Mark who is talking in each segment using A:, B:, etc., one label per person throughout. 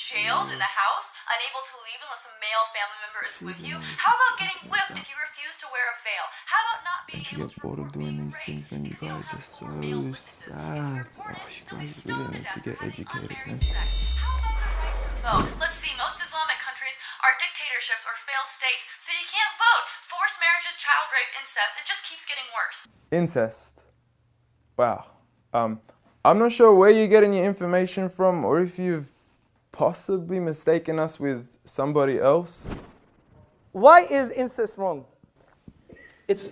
A: jailed in the house, unable to leave unless a male family member is with you? How about getting whipped if you refuse to wear a veil? How about not being able to report being raped because you don't have 4 male witnesses? If you're reported, you'll be stoned to death for having unmarried sex. How about the right to vote? Let's see, most Islamic countries are dictatorships or failed states, so you can't vote. Forced marriages, child rape, incest, it just keeps getting worse.
B: Incest. Wow. I'm not sure where you're getting your information from, or if you've possibly mistaken us with somebody else.
C: Why is incest wrong?
D: It's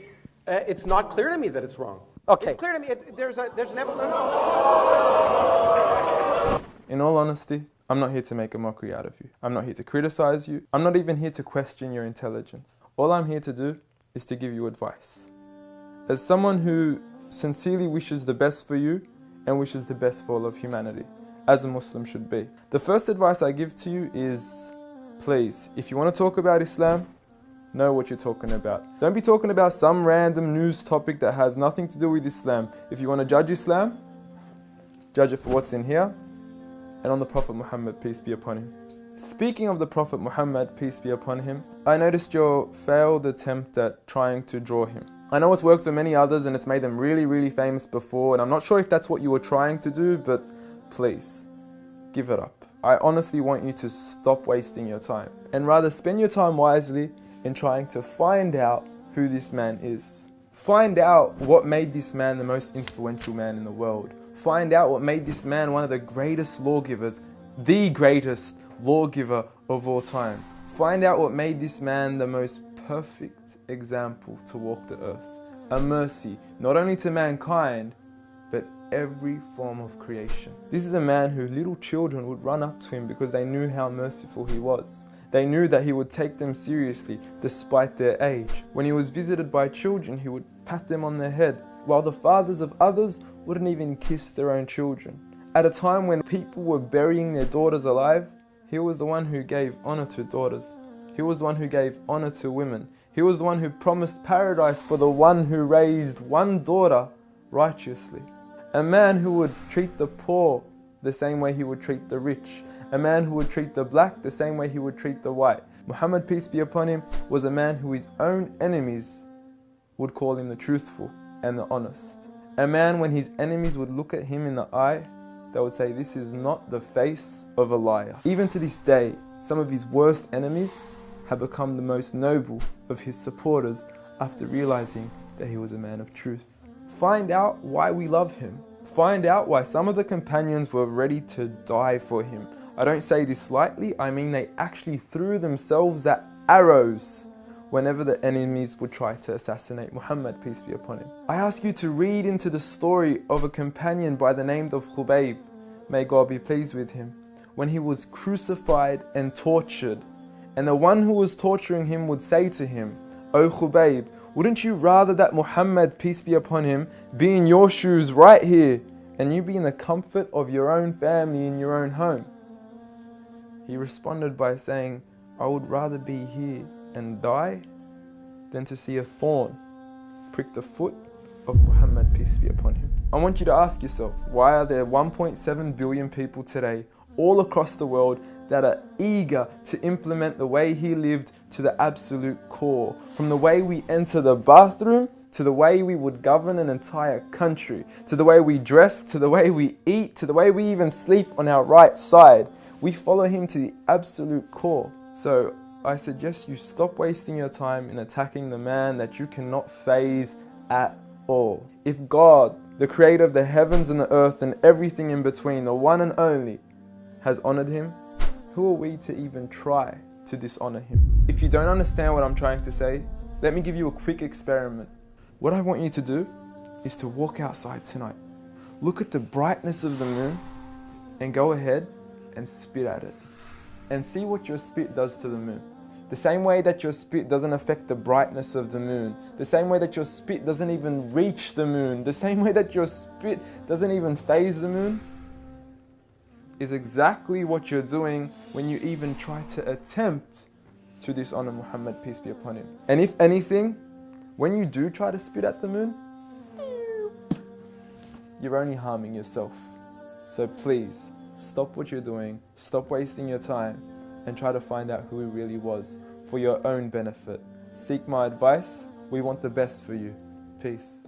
D: not clear to me that it's wrong.
C: Okay.
D: It's clear to me. There's an
B: In all honesty, I'm not here to make a mockery out of you. I'm not here to criticize you. I'm not even here to question your intelligence. All I'm here to do is to give you advice. As someone who sincerely wishes the best for you and wishes the best for all of humanity, as a Muslim should be. The first advice I give to you is, please, if you want to talk about Islam, know what you're talking about. Don't be talking about some random news topic that has nothing to do with Islam. If you want to judge Islam, judge it for what's in here and on the Prophet Muhammad, peace be upon him. Speaking of the Prophet Muhammad, peace be upon him, I noticed your failed attempt at trying to draw him. I know it's worked for many others and it's made them really, really famous before, and I'm not sure if that's what you were trying to do, but please, give it up. I honestly want you to stop wasting your time and rather spend your time wisely in trying to find out who this man is. Find out what made this man the most influential man in the world. Find out what made this man one of the greatest lawgivers, the greatest lawgiver of all time. Find out what made this man the most perfect example to walk the earth. A mercy, not only to mankind, but every form of creation. This is a man who little children would run up to him because they knew how merciful he was. They knew that he would take them seriously despite their age. When he was visited by children, he would pat them on their head, while the fathers of others wouldn't even kiss their own children. At a time when people were burying their daughters alive, he was the one who gave honor to daughters. He was the one who gave honor to women. He was the one who promised paradise for the one who raised one daughter righteously. A man who would treat the poor the same way he would treat the rich. A man who would treat the black the same way he would treat the white. Muhammad, peace be upon him, was a man who his own enemies would call him the truthful and the honest. A man, when his enemies would look at him in the eye, they would say, this is not the face of a liar. Even to this day, some of his worst enemies have become the most noble of his supporters after realizing that he was a man of truth. Find out why we love him. Find out why some of the companions were ready to die for him. I don't say this lightly, I mean they actually threw themselves at arrows whenever the enemies would try to assassinate Muhammad, peace be upon him. I ask you to read into the story of a companion by the name of Khubayb, may God be pleased with him, when he was crucified and tortured. And the one who was torturing him would say to him, O Khubayb, wouldn't you rather that Muhammad, peace be upon him, be in your shoes right here, and you be in the comfort of your own family in your own home? He responded by saying, I would rather be here and die than to see a thorn prick the foot of Muhammad, peace be upon him. I want you to ask yourself, why are there 1.7 billion people today all across the world that are eager to implement the way he lived to the absolute core? From the way we enter the bathroom, to the way we would govern an entire country, to the way we dress, to the way we eat, to the way we even sleep on our right side. We follow him to the absolute core. So I suggest you stop wasting your time in attacking the man that you cannot faze at all. If God, the creator of the heavens and the earth and everything in between, the one and only, has honored him, who are we to even try to dishonor him? If you don't understand what I'm trying to say, let me give you a quick experiment. What I want you to do is to walk outside tonight. Look at the brightness of the moon and go ahead and spit at it. And see what your spit does to the moon. The same way that your spit doesn't affect the brightness of the moon. The same way that your spit doesn't even reach the moon. The same way that your spit doesn't even faze the moon, is exactly what you're doing when you even try to attempt to dishonor Muhammad, peace be upon him. And if anything, when you do try to spit at the moon, you're only harming yourself. So please, stop what you're doing, stop wasting your time, and try to find out who he really was for your own benefit. Seek my advice. We want the best for you. Peace.